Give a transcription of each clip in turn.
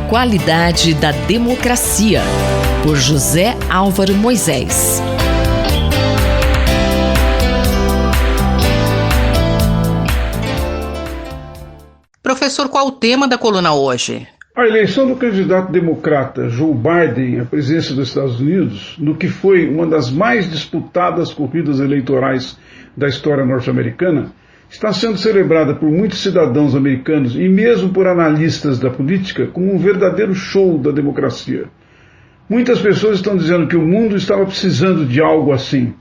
qualidade da democracia, por José Álvaro Moisés. Professor, qual o tema da coluna hoje? A eleição do candidato democrata Joe Biden à presidência dos Estados Unidos, no que foi uma das mais disputadas corridas eleitorais da história norte-americana, está sendo celebrada por muitos cidadãos americanos e mesmo por analistas da política como um verdadeiro show da democracia. Muitas pessoas estão dizendo que o mundo estava precisando de algo assim.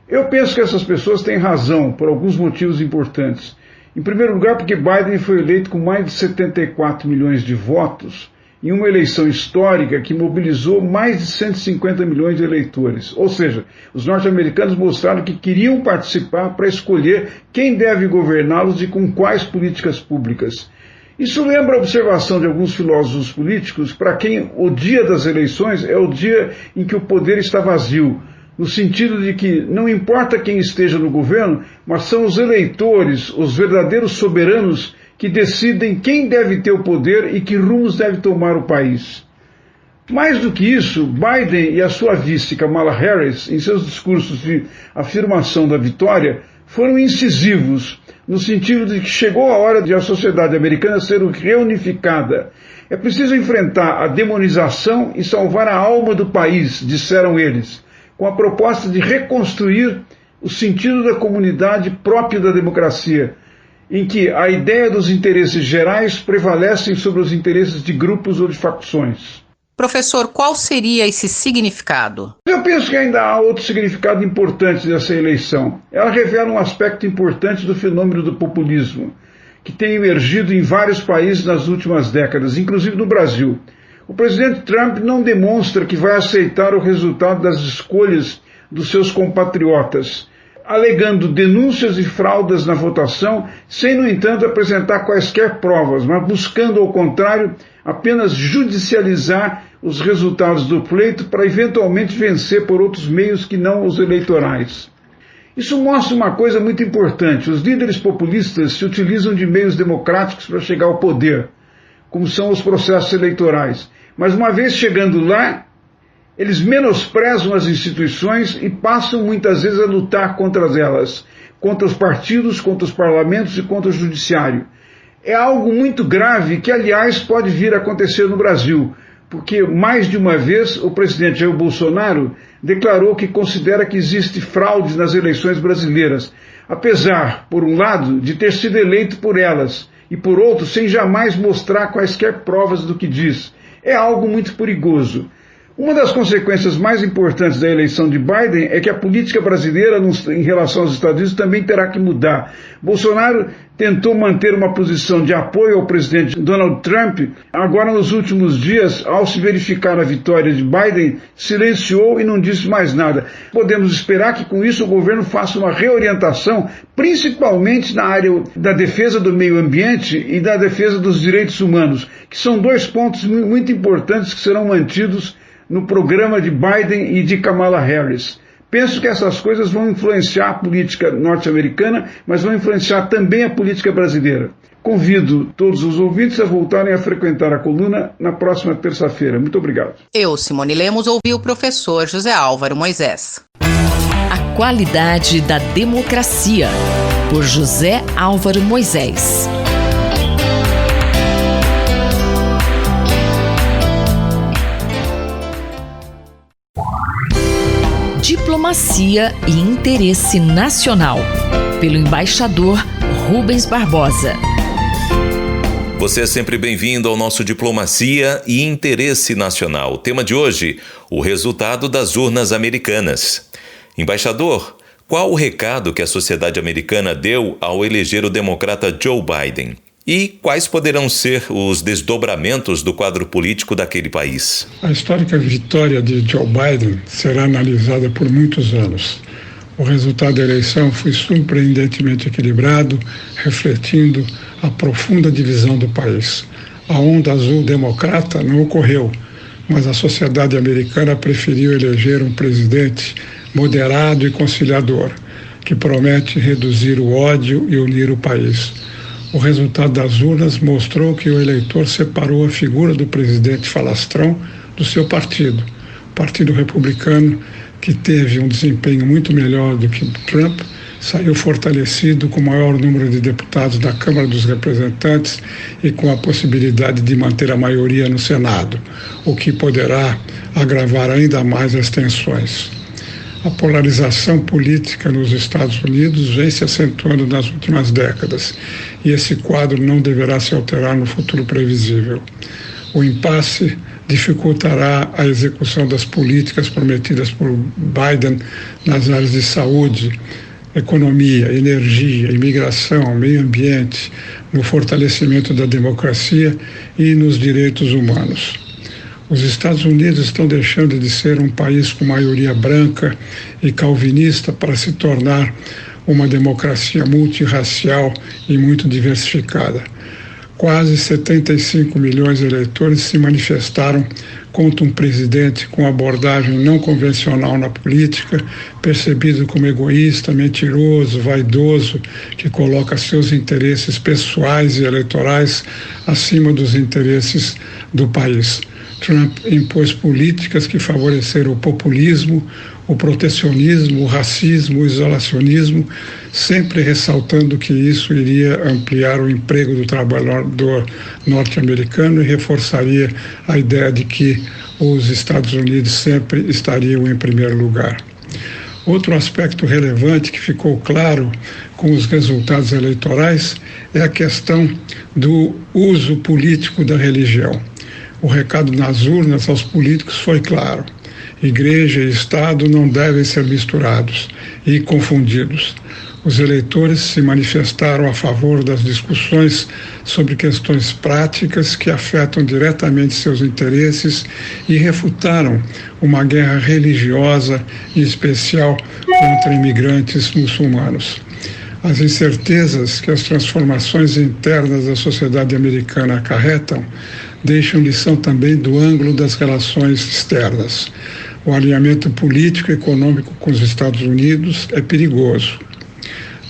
Eu penso que essas pessoas têm razão por alguns motivos importantes. Em primeiro lugar, porque Biden foi eleito com mais de 74 milhões de votos em uma eleição histórica que mobilizou mais de 150 milhões de eleitores. Ou seja, os norte-americanos mostraram que queriam participar para escolher quem deve governá-los e com quais políticas públicas. Isso lembra a observação de alguns filósofos políticos para quem o dia das eleições é o dia em que o poder está vazio, no sentido de que não importa quem esteja no governo, mas são os eleitores, os verdadeiros soberanos, que decidem quem deve ter o poder e que rumos deve tomar o país. Mais do que isso, Biden e a sua vice Kamala Harris, em seus discursos de afirmação da vitória, foram incisivos, no sentido de que chegou a hora de a sociedade americana ser reunificada. É preciso enfrentar a demonização e salvar a alma do país, disseram eles, com a proposta de reconstruir o sentido da comunidade próprio da democracia, em que a ideia dos interesses gerais prevalecem sobre os interesses de grupos ou de facções. Professor, qual seria esse significado? Eu penso que ainda há outro significado importante dessa eleição. Ela revela um aspecto importante do fenômeno do populismo, que tem emergido em vários países nas últimas décadas, inclusive no Brasil. O presidente Trump não demonstra que vai aceitar o resultado das escolhas dos seus compatriotas, alegando denúncias e fraudes na votação, sem, no entanto, apresentar quaisquer provas, mas buscando, ao contrário, apenas judicializar os resultados do pleito para eventualmente vencer por outros meios que não os eleitorais. Isso mostra uma coisa muito importante: os líderes populistas se utilizam de meios democráticos para chegar ao poder, como são os processos eleitorais. Mas uma vez chegando lá, eles menosprezam as instituições e passam muitas vezes a lutar contra elas, contra os partidos, contra os parlamentos e contra o judiciário. É algo muito grave que, aliás, pode vir a acontecer no Brasil, porque mais de uma vez o presidente Jair Bolsonaro declarou que considera que existe fraude nas eleições brasileiras, apesar, por um lado, de ter sido eleito por elas, e por outro, sem jamais mostrar quaisquer provas do que diz. É algo muito perigoso. Uma das consequências mais importantes da eleição de Biden é que a política brasileira em relação aos Estados Unidos também terá que mudar. Bolsonaro tentou manter uma posição de apoio ao presidente Donald Trump. Agora, nos últimos dias, ao se verificar a vitória de Biden, silenciou e não disse mais nada. Podemos esperar que com isso o governo faça uma reorientação, principalmente na área da defesa do meio ambiente e da defesa dos direitos humanos, que são dois pontos muito importantes que serão mantidos no programa de Biden e de Kamala Harris. Penso que essas coisas vão influenciar a política norte-americana, mas vão influenciar também a política brasileira. Convido todos os ouvintes a voltarem a frequentar a coluna na próxima terça-feira. Muito obrigado. Eu, Simone Lemos, ouvi o professor José Álvaro Moisés. A qualidade da democracia, por José Álvaro Moisés. Diplomacia e Interesse Nacional, pelo embaixador Rubens Barbosa. Você é sempre bem-vindo ao nosso Diplomacia e Interesse Nacional. O tema de hoje, o resultado das urnas americanas. Embaixador, qual o recado que a sociedade americana deu ao eleger o democrata Joe Biden? E quais poderão ser os desdobramentos do quadro político daquele país? A histórica vitória de Joe Biden será analisada por muitos anos. O resultado da eleição foi surpreendentemente equilibrado, refletindo a profunda divisão do país. A onda azul democrata não ocorreu, mas a sociedade americana preferiu eleger um presidente moderado e conciliador, que promete reduzir o ódio e unir o país. O resultado das urnas mostrou que o eleitor separou a figura do presidente falastrão do seu partido, o Partido Republicano, que teve um desempenho muito melhor do que Trump, saiu fortalecido com o maior número de deputados da Câmara dos Representantes e com a possibilidade de manter a maioria no Senado, o que poderá agravar ainda mais as tensões. A polarização política nos Estados Unidos vem se acentuando nas últimas décadas e esse quadro não deverá se alterar no futuro previsível. O impasse dificultará a execução das políticas prometidas por Biden nas áreas de saúde, economia, energia, imigração, meio ambiente, no fortalecimento da democracia e nos direitos humanos. Os Estados Unidos estão deixando de ser um país com maioria branca e calvinista para se tornar uma democracia multirracial e muito diversificada. Quase 75 milhões de eleitores se manifestaram contra um presidente com abordagem não convencional na política, percebido como egoísta, mentiroso, vaidoso, que coloca seus interesses pessoais e eleitorais acima dos interesses do país. Trump impôs políticas que favoreceram o populismo, o protecionismo, o racismo, o isolacionismo, sempre ressaltando que isso iria ampliar o emprego do trabalhador norte-americano e reforçaria a ideia de que os Estados Unidos sempre estariam em primeiro lugar. Outro aspecto relevante que ficou claro com os resultados eleitorais é a questão do uso político da religião. O recado nas urnas aos políticos foi claro: Igreja e Estado não devem ser misturados e confundidos. Os eleitores se manifestaram a favor das discussões sobre questões práticas que afetam diretamente seus interesses e refutaram uma guerra religiosa, em especial contra imigrantes muçulmanos. As incertezas que as transformações internas da sociedade americana acarretam deixam lição também do ângulo das relações externas. O alinhamento político e econômico com os Estados Unidos é perigoso.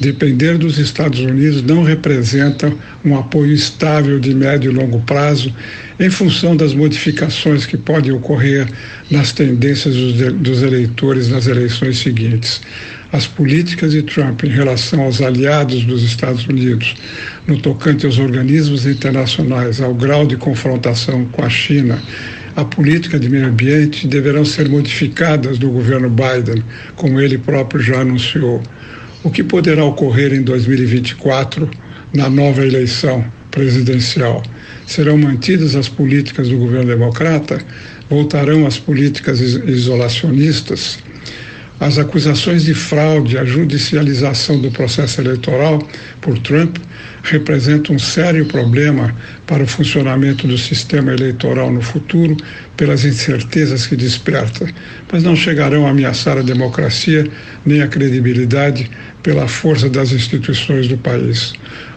Depender dos Estados Unidos não representa um apoio estável de médio e longo prazo em função das modificações que podem ocorrer nas tendências dos eleitores nas eleições seguintes. As políticas de Trump em relação aos aliados dos Estados Unidos, no tocante aos organismos internacionais, ao grau de confrontação com a China, a política de meio ambiente deverão ser modificadas do governo Biden, como ele próprio já anunciou. O que poderá ocorrer em 2024 na nova eleição presidencial? Serão mantidas as políticas do governo democrata? Voltarão as políticas isolacionistas? As acusações de fraude, a judicialização do processo eleitoral por Trump representam um sério problema para o funcionamento do sistema eleitoral no futuro, pelas incertezas que desperta, mas não chegarão a ameaçar a democracia nem a credibilidade pela força das instituições do país.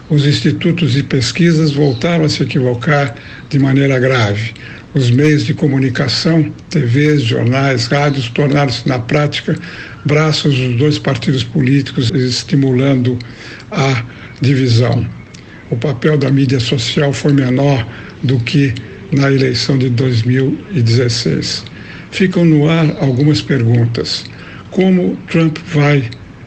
Os institutos de pesquisas voltaram a se equivocar de maneira grave. Os meios de comunicação, TVs, jornais, rádios, tornaram-se na prática braços dos dois partidos políticos, estimulando a divisão. O papel da mídia social foi menor do que na eleição de 2016. Ficam no ar algumas perguntas. Como Trump vai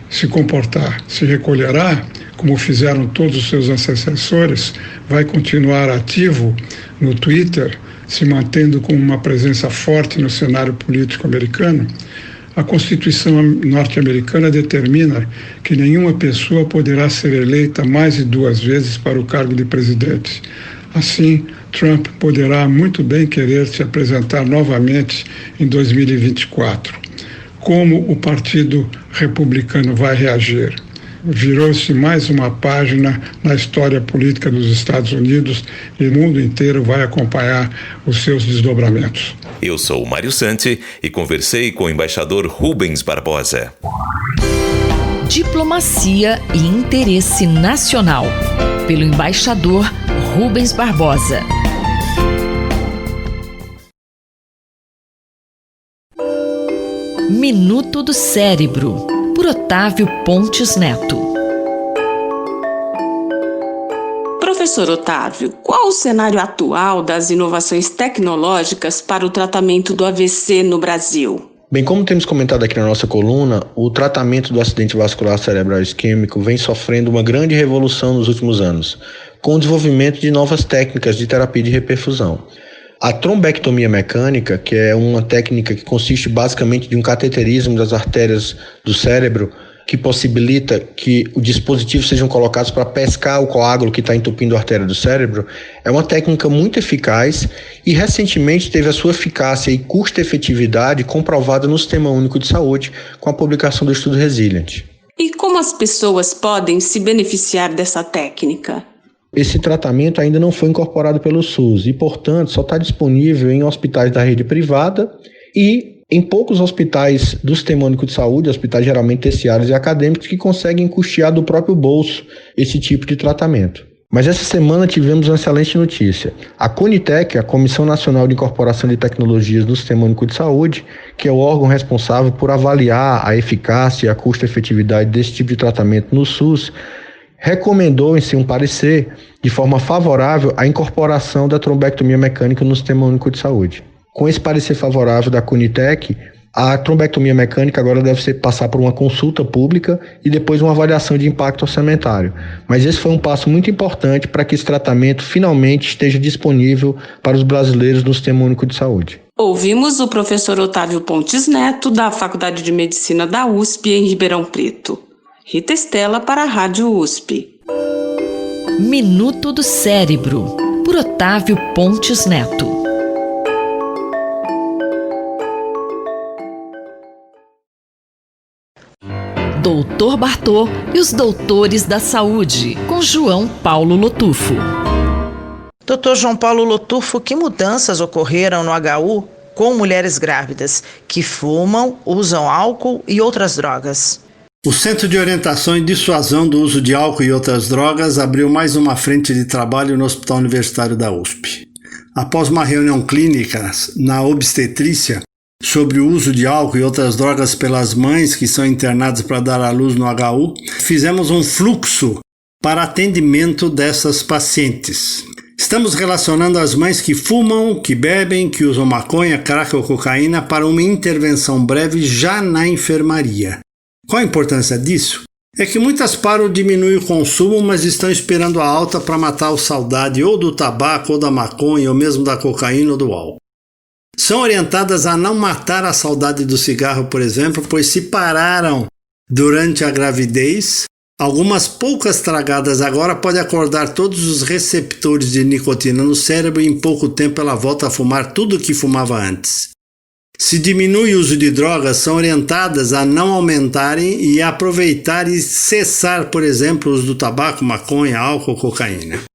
se comportar? Se recolherá, como fizeram todos os seus antecessores? Vai continuar ativo no Twitter, se mantendo com uma presença forte no cenário político americano? A Constituição norte-americana determina que nenhuma pessoa poderá ser eleita mais de 2 vezes para o cargo de presidente. Assim, Trump poderá muito bem querer se apresentar novamente em 2024. Como o Partido Republicano vai reagir? Virou-se mais uma página na história política dos Estados Unidos e o mundo inteiro vai acompanhar os seus desdobramentos. Eu sou o Mário Santi e conversei com o embaixador Rubens Barbosa. Diplomacia e interesse nacional, pelo embaixador Rubens Barbosa. Minuto do Cérebro, por Otávio Pontes Neto. Professor Otávio, qual o cenário atual das inovações tecnológicas para o tratamento do AVC no Brasil? Bem, como temos comentado aqui na nossa coluna, o tratamento do acidente vascular cerebral isquêmico vem sofrendo uma grande revolução nos últimos anos, com o desenvolvimento de novas técnicas de terapia de reperfusão. A trombectomia mecânica, que é uma técnica que consiste basicamente de um cateterismo das artérias do cérebro, que possibilita que os dispositivos sejam colocados para pescar o coágulo que está entupindo a artéria do cérebro, é uma técnica muito eficaz e recentemente teve a sua eficácia e custo-efetividade comprovada no Sistema Único de Saúde com a publicação do estudo Resilient. E como as pessoas podem se beneficiar dessa técnica? Esse tratamento ainda não foi incorporado pelo SUS e, portanto, só está disponível em hospitais da rede privada e em poucos hospitais do Sistema Único de Saúde, hospitais geralmente terciários e acadêmicos, que conseguem custear do próprio bolso esse tipo de tratamento. Mas essa semana tivemos uma excelente notícia. A CONITEC, a Comissão Nacional de Incorporação de Tecnologias do Sistema Único de Saúde, que é o órgão responsável por avaliar a eficácia e a custo-efetividade desse tipo de tratamento no SUS, recomendou em seu parecer, de forma favorável, a incorporação da trombectomia mecânica no Sistema Único de Saúde. Com esse parecer favorável da CONITEC, a trombectomia mecânica agora deve passar por uma consulta pública e depois uma avaliação de impacto orçamentário. Mas esse foi um passo muito importante para que esse tratamento finalmente esteja disponível para os brasileiros no Sistema Único de Saúde. Ouvimos o professor Otávio Pontes Neto, da Faculdade de Medicina da USP, em Ribeirão Preto. Rita Estela para a Rádio USP. Minuto do Cérebro, por Otávio Pontes Neto. Doutor Bartô e os Doutores da Saúde, com João Paulo Lotufo. Dr. João Paulo Lotufo, que mudanças ocorreram no HU com mulheres grávidas que fumam, usam álcool e outras drogas? O Centro de Orientação e Dissuasão do Uso de Álcool e Outras Drogas abriu mais uma frente de trabalho no Hospital Universitário da USP. Após uma reunião clínica na obstetrícia sobre o uso de álcool e outras drogas pelas mães que são internadas para dar à luz no HU, fizemos um fluxo para atendimento dessas pacientes. Estamos relacionando as mães que fumam, que bebem, que usam maconha, crack ou cocaína para uma intervenção breve já na enfermaria. Qual a importância disso? É que muitas param ou diminuem o consumo, mas estão esperando a alta para matar a saudade ou do tabaco, ou da maconha, ou mesmo da cocaína ou do álcool. São orientadas a não matar a saudade do cigarro, por exemplo, pois se pararam durante a gravidez, algumas poucas tragadas agora podem acordar todos os receptores de nicotina no cérebro e em pouco tempo ela volta a fumar tudo o que fumava antes. Se diminui o uso de drogas, são orientadas a não aumentarem e aproveitar e cessar, por exemplo, o uso do tabaco, maconha, álcool, cocaína.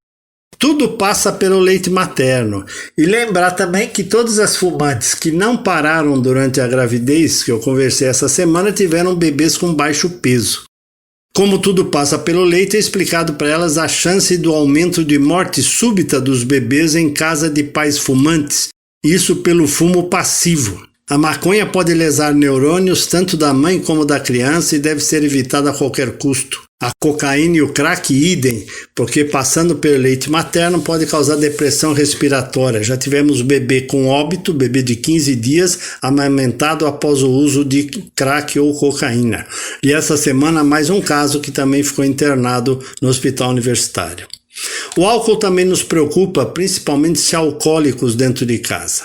Tudo passa pelo leite materno. E lembrar também que todas as fumantes que não pararam durante a gravidez, que eu conversei essa semana, tiveram bebês com baixo peso. Como tudo passa pelo leite, é explicado para elas a chance do aumento de morte súbita dos bebês em casa de pais fumantes, isso pelo fumo passivo. A maconha pode lesar neurônios tanto da mãe como da criança e deve ser evitada a qualquer custo. A cocaína e o crack idem, porque passando pelo leite materno pode causar depressão respiratória. Já tivemos bebê com óbito, bebê de 15 dias, amamentado após o uso de crack ou cocaína. E essa semana mais um caso que também ficou internado no hospital universitário. O álcool também nos preocupa, principalmente se há alcoólicos dentro de casa.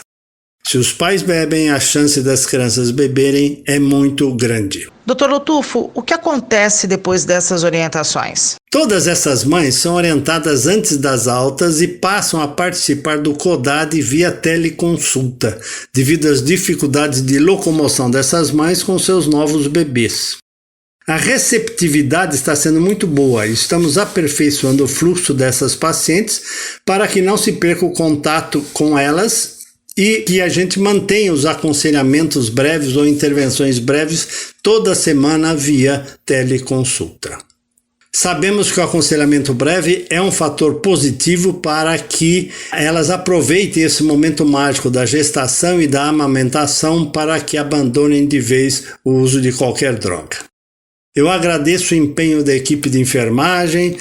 Se os pais bebem, a chance das crianças beberem é muito grande. Dr. Lotufo, o que acontece depois dessas orientações? Todas essas mães são orientadas antes das altas e passam a participar do CODAD via teleconsulta, devido às dificuldades de locomoção dessas mães com seus novos bebês. A receptividade está sendo muito boa e estamos aperfeiçoando o fluxo dessas pacientes para que não se perca o contato com elas e que a gente mantenha os aconselhamentos breves ou intervenções breves toda semana via teleconsulta. Sabemos que o aconselhamento breve é um fator positivo para que elas aproveitem esse momento mágico da gestação e da amamentação para que abandonem de vez o uso de qualquer droga. Eu agradeço o empenho da equipe de enfermagem,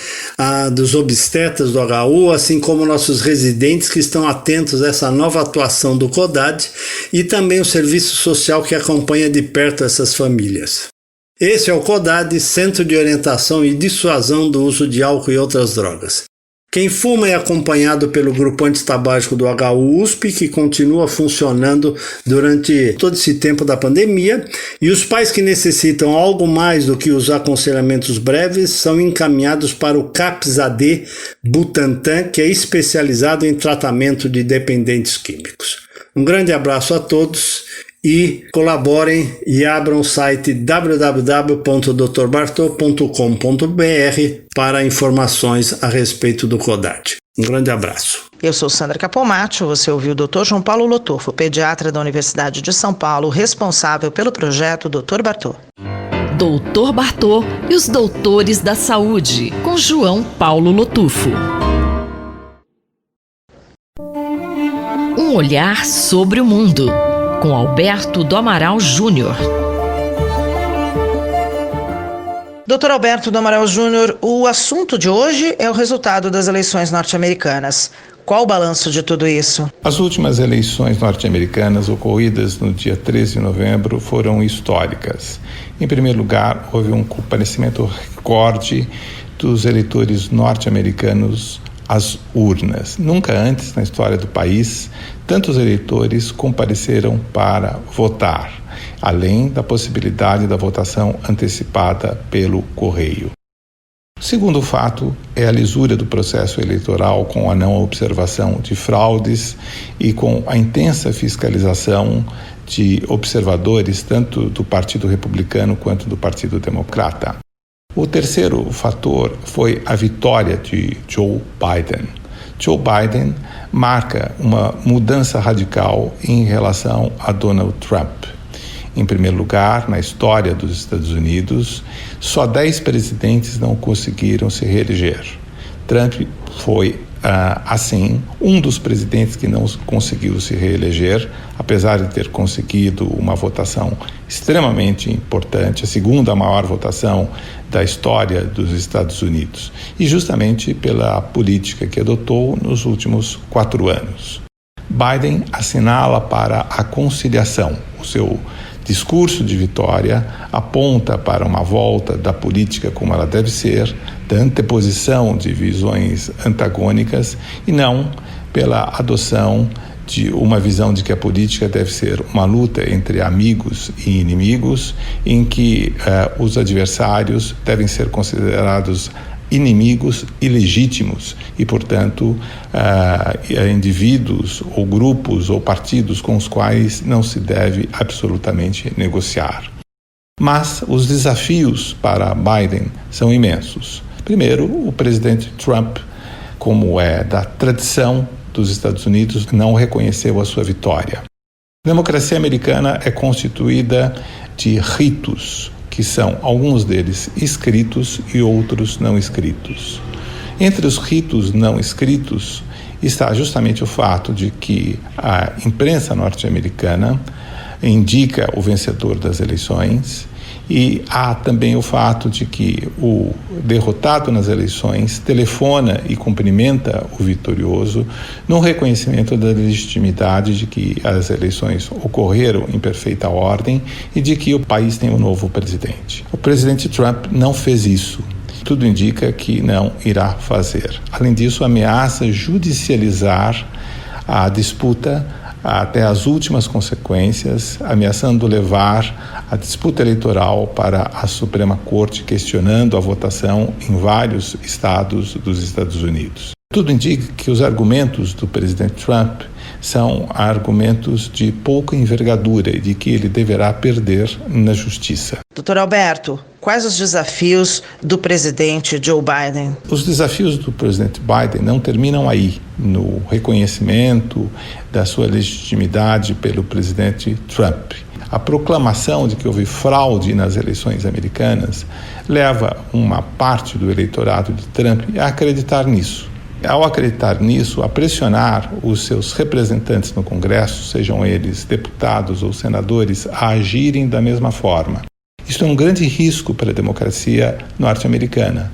dos obstetras do HU, assim como nossos residentes que estão atentos a essa nova atuação do CODAD e também o serviço social que acompanha de perto essas famílias. Esse é o CODAD, Centro de Orientação e Dissuasão do Uso de Álcool e Outras Drogas. Quem fuma é acompanhado pelo grupo antitabágico do HU USP, que continua funcionando durante todo esse tempo da pandemia, e os pais que necessitam algo mais do que os aconselhamentos breves são encaminhados para o CAPS-AD Butantan, que é especializado em tratamento de dependentes químicos. Um grande abraço a todos e colaborem e abram o site www.drbartô.com.br para informações a respeito do CODAD. Um grande abraço. Eu sou Sandra Capomatti, você ouviu o Dr. João Paulo Lotufo, pediatra da Universidade de São Paulo, responsável pelo projeto Dr. Bartô. Doutor Bartô e os doutores da saúde, com João Paulo Lotufo. Um olhar sobre o mundo, com Alberto do Amaral Júnior. Dr. Alberto do Amaral Júnior, o assunto de hoje é o resultado das eleições norte-americanas. Qual o balanço de tudo isso? As últimas eleições norte-americanas, ocorridas no dia 13 de novembro, foram históricas. Em primeiro lugar, houve um comparecimento recorde dos eleitores norte-americanos às urnas. Nunca antes na história do país, tantos eleitores compareceram para votar, além da possibilidade da votação antecipada pelo correio. O segundo fato é a lisura do processo eleitoral com a não observação de fraudes e com a intensa fiscalização de observadores tanto do Partido Republicano quanto do Partido Democrata. O terceiro fator foi a vitória de Joe Biden. Joe Biden marca uma mudança radical em relação a Donald Trump. Em primeiro lugar, na história dos Estados Unidos, só 10 presidentes não conseguiram se reeleger. Trump foi, assim, um dos presidentes que não conseguiu se reeleger, apesar de ter conseguido uma votação extremamente importante, a segunda maior votação da história dos Estados Unidos, e justamente pela política que adotou nos últimos 4 anos. Biden assinala para a conciliação. O seu discurso de vitória aponta para uma volta da política como ela deve ser, da anteposição de visões antagônicas e não pela adoção de uma visão de que a política deve ser uma luta entre amigos e inimigos, em que os adversários devem ser considerados inimigos ilegítimos e, portanto, indivíduos ou grupos ou partidos com os quais não se deve absolutamente negociar. Mas os desafios para Biden são imensos. Primeiro, o presidente Trump, como é da tradição dos Estados Unidos, não reconheceu a sua vitória. A democracia americana é constituída de ritos, que são alguns deles escritos e outros não escritos. Entre os ritos não escritos está justamente o fato de que a imprensa norte-americana indica o vencedor das eleições e há também o fato de que o derrotado nas eleições telefona e cumprimenta o vitorioso no reconhecimento da legitimidade de que as eleições ocorreram em perfeita ordem e de que o país tem um novo presidente. O presidente Trump não fez isso. Tudo indica que não irá fazer. Além disso, ameaça judicializar a disputa até as últimas consequências, ameaçando levar a disputa eleitoral para a Suprema Corte, questionando a votação em vários estados dos Estados Unidos. Tudo indica que os argumentos do presidente Trump são argumentos de pouca envergadura e de que ele deverá perder na justiça. Dr. Alberto, quais os desafios do presidente Joe Biden? Os desafios do presidente Biden não terminam aí, no reconhecimento da sua legitimidade pelo presidente Trump. A proclamação de que houve fraude nas eleições americanas leva uma parte do eleitorado de Trump a acreditar nisso. Ao acreditar nisso, a pressionar os seus representantes no Congresso, sejam eles deputados ou senadores, a agirem da mesma forma. Isso é um grande risco para a democracia norte-americana.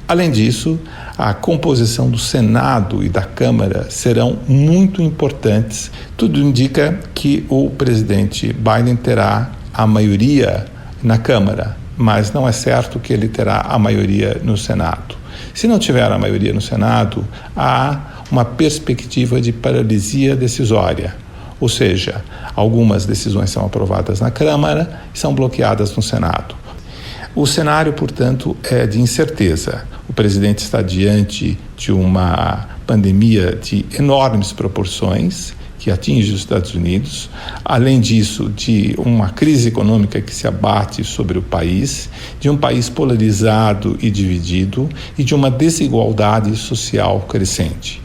Além disso, a composição do Senado e da Câmara serão muito importantes. Tudo indica que o presidente Biden terá a maioria na Câmara, mas não é certo que ele terá a maioria no Senado. Se não tiver a maioria no Senado, há uma perspectiva de paralisia decisória, ou seja, algumas decisões são aprovadas na Câmara e são bloqueadas no Senado. O cenário, portanto, é de incerteza. O presidente está diante de uma pandemia de enormes proporções que atinge os Estados Unidos, além disso, de uma crise econômica que se abate sobre o país, de um país polarizado e dividido e de uma desigualdade social crescente.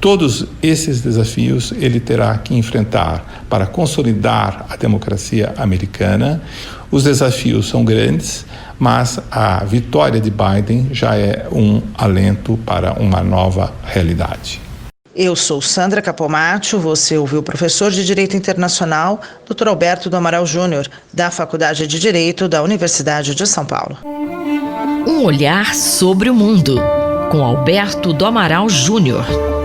Todos esses desafios ele terá que enfrentar para consolidar a democracia americana. Os desafios são grandes, mas a vitória de Biden já é um alento para uma nova realidade. Eu sou Sandra Capomatto, você ouviu o professor de Direito Internacional, Dr. Alberto do Amaral Júnior, da Faculdade de Direito da Universidade de São Paulo. Um olhar sobre o mundo, com Alberto do Amaral Júnior.